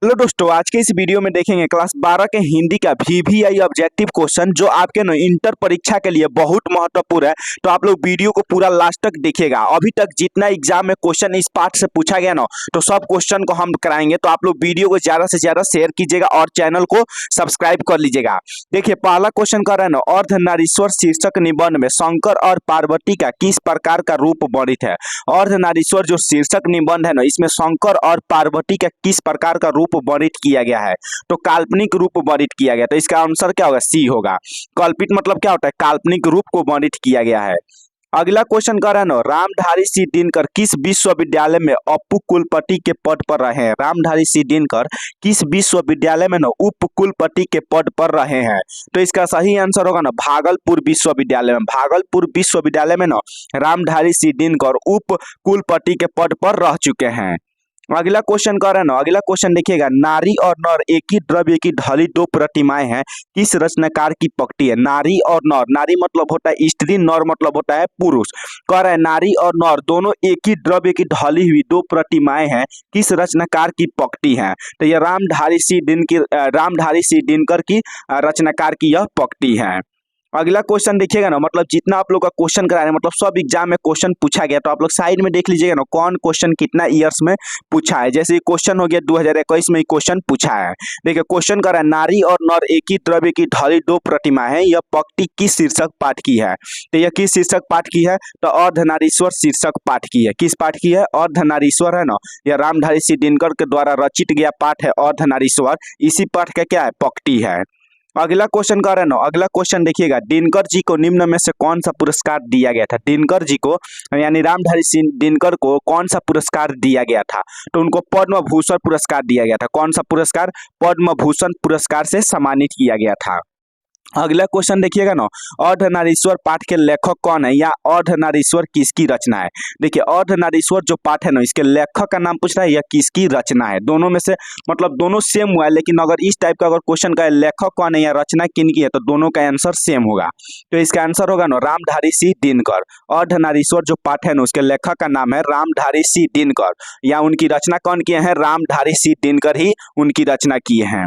Hello दोस्तों, आज के इस वीडियो में देखेंगे क्लास 12 के हिंदी का वीवीआई ऑब्जेक्टिव क्वेश्चन जो आपके न इंटर परीक्षा के लिए बहुत महत्वपूर्ण है। तो आप लोग वीडियो को पूरा लास्ट तक देखिएगा। अभी तक जितना एग्जाम में क्वेश्चन इस पार्ट से पूछा गया ना, तो सब क्वेश्चन को हम कराएंगे। तो आप लोग वीडियो को ज्यादा से ज्यादा शेयर कीजिएगा और चैनल को सब्सक्राइब कर लीजिएगा। देखिए, पहला क्वेश्चन कर रहे हैं ना, अर्धनारीश्वर शीर्षक निबंध में शंकर और पार्वती का किस प्रकार का रूप वर्णित है। अर्धनारीश्वर जो शीर्षक निबंध है ना, इसमें शंकर और पार्वती का किस प्रकार का रूप वर्णित किया गया है। तो काल्पनिक रूप वर्णित किया गया। तो इसका आंसर क्या होगा? सी होगा। कल्पित मतलब क्या होता है? काल्पनिक रूप को वर्णित किया गया है। अगला क्वेश्चन कर रहा है ना, रामधारी सिंह दिनकर किस विश्वविद्यालय में उप कुलपति के पद पर रहे हैं। रामधारी सिंह दिनकर किस विश्वविद्यालय में ना उप कुलपति के पद पर रहे हैं। तो इसका सही आंसर होगा ना भागलपुर विश्वविद्यालय में। भागलपुर विश्वविद्यालय में ना रामधारी सिंह दिनकर उप कुलपति के पद पर रह चुके हैं। अगला क्वेश्चन कर रहे हैं ना, अगला क्वेश्चन देखिएगा, नारी और नर एक ही द्रव्य की ढली दो प्रतिमाएं हैं, किस रचनाकार की पकड़ी है। नारी और नर, नारी मतलब होता है स्त्री, नर मतलब होता है पुरुष। कह रहे हैं नारी और नर दोनों एक ही द्रव्य की ढली हुई दो प्रतिमाएं हैं, किस रचनाकार की पकड़ी है। तो यह रामधारी सिंह दिनकर की रचनाकार की यह पकड़ी है। अगला क्वेश्चन देखिएगा ना, मतलब जितना आप लोग का क्वेश्चन करा रहे हैं, मतलब सब एग्जाम में क्वेश्चन पूछा गया। तो आप लोग साइड में देख लीजिएगा ना कौन क्वेश्चन कितना ईयर्स में पूछा है। जैसे क्वेश्चन हो गया 2021 में क्वेश्चन पूछा है। देखिए, क्वेश्चन कर रहा है नारी और नर एक ही द्रव्य की ढली दो प्रतिमा है, यह पक्ति किस शीर्षक पाठ की है। तो यह किस शीर्षक पाठ की है? तो अर्धनारीश्वर शीर्षक पाठ की है। किस पाठ की है? अर्धनारीश्वर है ना, यह रामधारी सिंह दिनकर के द्वारा रचित गया पाठ है अर्धनारीश्वर। इसी पाठ का क्या है? पक्ति है। अगला क्वेश्चन कर रहे हैं ना, अगला क्वेश्चन देखिएगा, दिनकर जी को निम्न में से कौन सा पुरस्कार दिया गया था। दिनकर जी को यानी रामधारी सिंह दिनकर को कौन सा पुरस्कार दिया गया था। तो उनको पद्म भूषण पुरस्कार दिया गया था। कौन सा पुरस्कार? पद्म भूषण पुरस्कार से सम्मानित किया गया था। अगला क्वेश्चन देखिएगा ना, अर्धनारीश्वर पाठ के लेखक कौन है या अर्धनारीश्वर किसकी रचना है। देखिए, अर्धनारीश्वर जो पाठ है ना, इसके लेखक का नाम पूछ रहा है या किसकी रचना है। दोनों में से मतलब दोनों सेम हुआ है, लेकिन अगर इस टाइप का अगर क्वेश्चन का लेखक कौन है या रचना किनकी है, तो दोनों का आंसर सेम होगा। तो इसका आंसर होगा ना रामधारी सिंह दिनकर। अर्धनारीश्वर जो पाठ है ना, उसके लेखक का नाम है रामधारी सिंह दिनकर, या उनकी रचना कौन किए हैं? रामधारी सिंह दिनकर ही उनकी रचना किए हैं।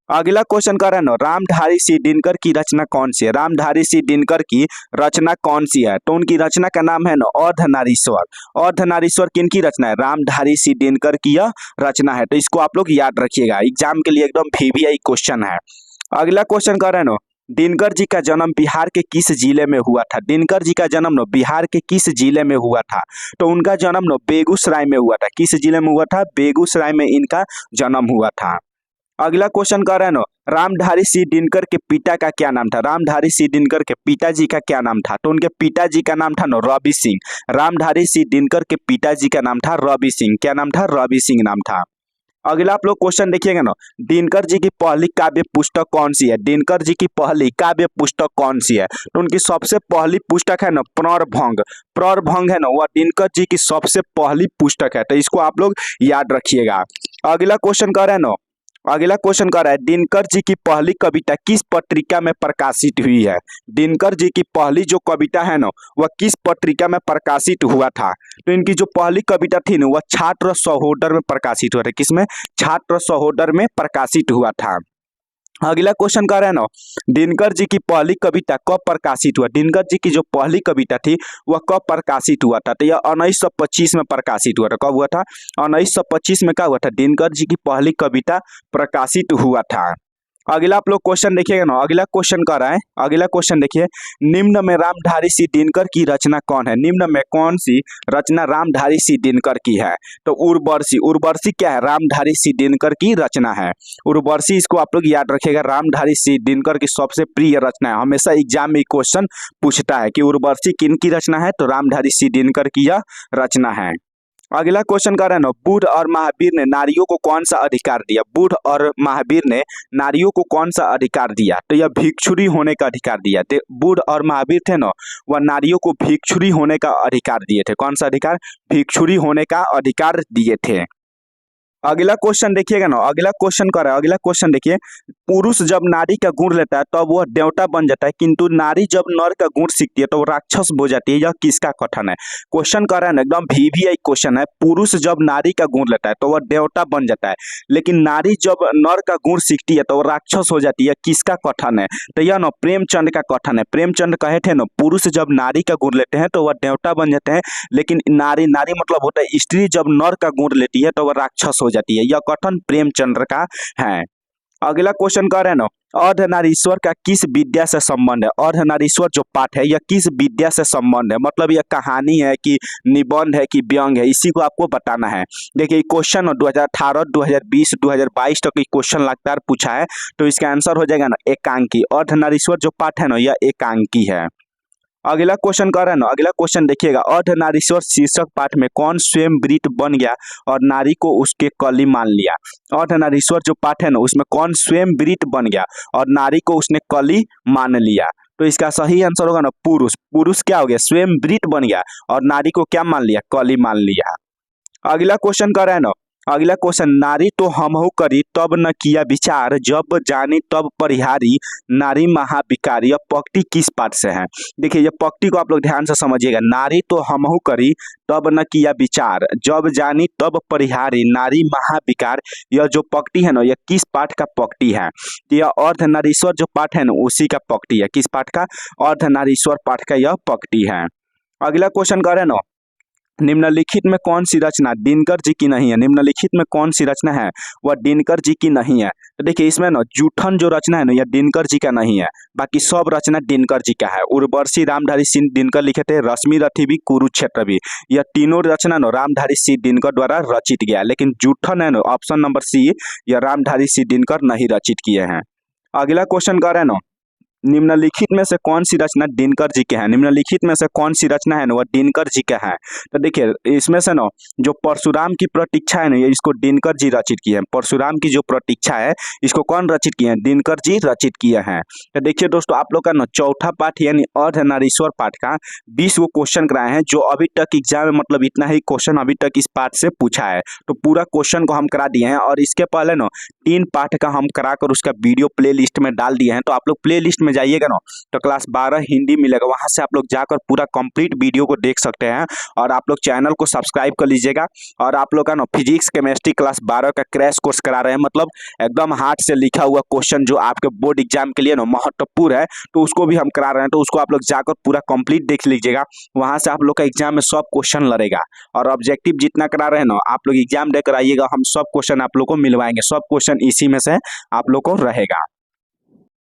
अगला क्वेश्चन कर रहे हैं ना, रामधारी सिंह दिनकर की रचना कौन सी है। रामधारी सिंह दिनकर की रचना कौन सी है? तो उनकी रचना का नाम है ना अर्धनारीश्वर। अर्धनारीश्वर किनकी रचना है? रामधारी सिंह दिनकर की यह रचना है। तो इसको आप लोग याद रखिएगा, एग्जाम के लिए एकदम वीवीआई क्वेश्चन है। अगला क्वेश्चन कर रहे हैं ना, दिनकर जी का जन्म बिहार के किस जिले में हुआ था। दिनकर जी का जन्म ना बिहार के किस जिले में हुआ था। तो उनका जन्म ना बेगूसराय में हुआ था। किस जिले में हुआ था? बेगूसराय में इनका जन्म हुआ था। अगला क्वेश्चन कर रहे हैं ना, रामधारी सिंह दिनकर के पिता का क्या नाम था। रामधारी सिंह दिनकर के पिताजी का क्या नाम था। तो उनके पिताजी का नाम था ना रवि सिंह। रामधारी सिंह दिनकर के पिताजी का नाम था रवि सिंह। क्या नाम था? रवि सिंह नाम था। अगला आप लोग क्वेश्चन देखिएगा ना, दिनकर जी की पहली काव्य पुस्तक कौन सी है। दिनकर जी की पहली काव्य पुस्तक कौन सी है। तो उनकी सबसे पहली पुस्तक है ना प्रौरभंग। प्रौरभंग है ना, वह दिनकर जी की सबसे पहली पुस्तक है। तो इसको आप लोग याद रखिएगा। अगला क्वेश्चन कर रहे हैं ना, अगला क्वेश्चन कर रहा है, दिनकर जी की पहली कविता किस पत्रिका में प्रकाशित हुई है। दिनकर जी की पहली जो कविता है ना, वह किस पत्रिका में प्रकाशित हुआ था। तो इनकी जो पहली कविता थी ना, वह छात्र सहोदर में प्रकाशित हुआ था। किसमें? छात्र सहोदर में प्रकाशित हुआ था। अगला क्वेश्चन कर रहे हैं ना, दिनकर जी की पहली कविता कब प्रकाशित हुआ। दिनकर जी की जो पहली कविता थी वह कब प्रकाशित हुआ था। तो यह 1925 में प्रकाशित हुआ था। कब हुआ था? 1925 में क्या हुआ था? दिनकर जी की पहली कविता प्रकाशित हुआ था। अगला आप लोग क्वेश्चन देखिएगा ना, अगला क्वेश्चन कर रहा है, अगला क्वेश्चन देखिए, निम्न में रामधारी सिंह दिनकर की रचना कौन है। निम्न में कौन सी रचना रामधारी सिंह दिनकर की है। तो उर्वशी। उर्वशी क्या है? रामधारी सिंह दिनकर की रचना है। उर्वशी, इसको आप लोग याद रखिएगा, रामधारी सिंह दिनकर की सबसे प्रिय रचना है। हमेशा एग्जाम में क्वेश्चन पूछता है कि उर्वशी किन की रचना है। तो रामधारी सिंह दिनकर की यह रचना है। अगला क्वेश्चन कर रहे हैं ना, बुद्ध और महावीर ने नारियों को कौन सा अधिकार दिया। बुद्ध और महावीर ने नारियों को कौन सा अधिकार दिया। तो यह भिक्षुरी होने का अधिकार दिया। बुद्ध और महावीर थे ना, वह नारियों को भिक्षुरी होने का अधिकार दिए थे। कौन सा अधिकार? भिक्षुरी होने का अधिकार दिए थे। अगला क्वेश्चन देखिएगा ना, अगला क्वेश्चन कर रहा है, अगला क्वेश्चन देखिए। पुरुष जब नारी का गुण लेता है तब वह देवता बन जाता है, किंतु नारी जब नर का गुण सीखती है तो वो राक्षस हो जाती है। यह किसका कथन है? क्वेश्चन कर रहा है ना, एकदम VVI क्वेश्चन है। पुरुष जब नारी का गुण लेता है तो वह देवता बन जाता है, लेकिन नारी जब नर का गुण सीखती है तो वो राक्षस हो जाती है। किसका कथन है? तो यह ना प्रेमचंद का कथन है। प्रेमचंद कहे थे ना, पुरुष जब नारी का गुण लेते हैं तो वह देवता बन जाते हैं, लेकिन नारी नारी मतलब होता है स्त्री, जब नर का गुण लेती है तो वह राक्षस हो जाती है। यह कथन प्रेमचंद्र का है। अगला क्वेश्चन कर रहे हैं ना, अर्धनारीश्वर का किस विद्या से संबंध है? अर्धनारीश्वर जो पाठ है यह किस विद्या से संबंध है, मतलब यह कहानी है कि निबंध है कि व्यंग है, इसी को आपको बताना है। देखिए क्वेश्चन 2018, 2020, 2022 तक क्वेश्चन लगातार पूछा है, तो इसका आंसर हो जाएगा ना एकांकी। अर्धनारीश्वर जो पाठ है ना यह एकांकी है। अगला क्वेश्चन कर रहा है ना, अगला क्वेश्चन देखिएगा। अर्धनारीश्वर शीर्षक पाठ में कौन स्वयं वृत बन गया और नारी को उसके कली मान लिया? अर्धनारीश्वर जो पाठ है ना उसमें कौन स्वयं वृत बन गया और नारी को उसने कली मान लिया? तो इसका सही आंसर होगा ना पुरुष। पुरुष क्या हो गया? स्वयं वृत बन गया और नारी को क्या मान लिया? कली मान लिया। अगला क्वेश्चन कर रहा है ना, अगला क्वेश्चन। नारी तो हमहु करी तब न किया विचार, जब जानी तब परिहारी, नारी महाविकार। यह पंक्ति किस पाठ से है? देखिए यह पंक्ति को आप लोग ध्यान से समझिएगा। नारी तो हमहु करी तब न किया विचार, जब जानी तब परिहारी, नारी महाविकार। यह जो पंक्ति है ना यह किस पाठ का पंक्ति है? यह अर्धनारीश्वर जो पाठ है ना उसी का पंक्ति है। किस पाठ का? अर्धनारीश्वर पाठ का यह पंक्ति है। अगला क्वेश्चन कर रहे हैं ना, निम्नलिखित में कौन सी रचना दिनकर जी की नहीं है? निम्नलिखित में कौन सी रचना है वह दिनकर जी की नहीं है? तो देखिए इसमें ना जूठन जो रचना है ना यह दिनकर जी का नहीं है, बाकी सब रचना दिनकर जी का है। उर्वशी रामधारी सिंह दिनकर लिखे थे, रश्मि रथी भी, कुरुक्षेत्र भी। यह तीनों रचना ना रामधारी सिंह दिनकर द्वारा रचित गया, लेकिन जूठन है ना ऑप्शन नंबर सी, यह रामधारी सिंह दिनकर नहीं रचित किए हैं। अगला क्वेश्चन कर रहे हैं ना, निम्नलिखित में से कौन सी रचना दिनकर जी के हैं? निम्नलिखित में से कौन सी रचना है ना वह दिनकर जी का है? तो देखिए इसमें से ना जो परशुराम की प्रतीक्षा है ना ये इसको दिनकर जी रचित किए हैं। परशुराम की जो प्रतीक्षा है इसको कौन रचित किए हैं? दिनकर जी रचित किए हैं। तो देखिए दोस्तों आप लोग का ना चौथा पाठ यानी अर्धनारीश्वर पाठ का 20 वो क्वेश्चन कराए हैं, जो अभी तक एग्जाम में मतलब इतना ही क्वेश्चन अभी तक इस पाठ से पूछा है। तो पूरा क्वेश्चन को हम करा दिए हैं, और इसके पहले ना 3 पाठ का हम कराकर उसका वीडियो प्ले लिस्ट में डाल दिए हैं। तो आप लोग प्ले लिस्ट में जाइएगा ना तो क्लास 12 हिंदी मिलेगा, वहां से आप लोग जाकर पूरा कंप्लीट वीडियो को देख सकते हैं। और आप लोग चैनल को सब्सक्राइब कर लीजिएगा। और आप लोग का ना फिजिक्स केमिस्ट्री क्लास 12 का क्रैश कोर्स करा रहे हैं, मतलब एकदम हार्ड से लिखा हुआ क्वेश्चन जो आपके बोर्ड एग्जाम के लिए ना महत्वपूर्ण है, तो उसको भी हम करा रहे हैं। तो उसको आप लोग जाकर पूरा कंप्लीट देख लीजिएगा, वहां से आप लोग का एग्जाम में सब क्वेश्चन लड़ेगा। और ऑब्जेक्टिव जितना करा रहे हैं ना आप लोग एग्जाम देकर आइएगा, हम सब क्वेश्चन आप लोग को मिलवाएंगे। सब क्वेश्चन इसी में से आप लोग को रहेगा।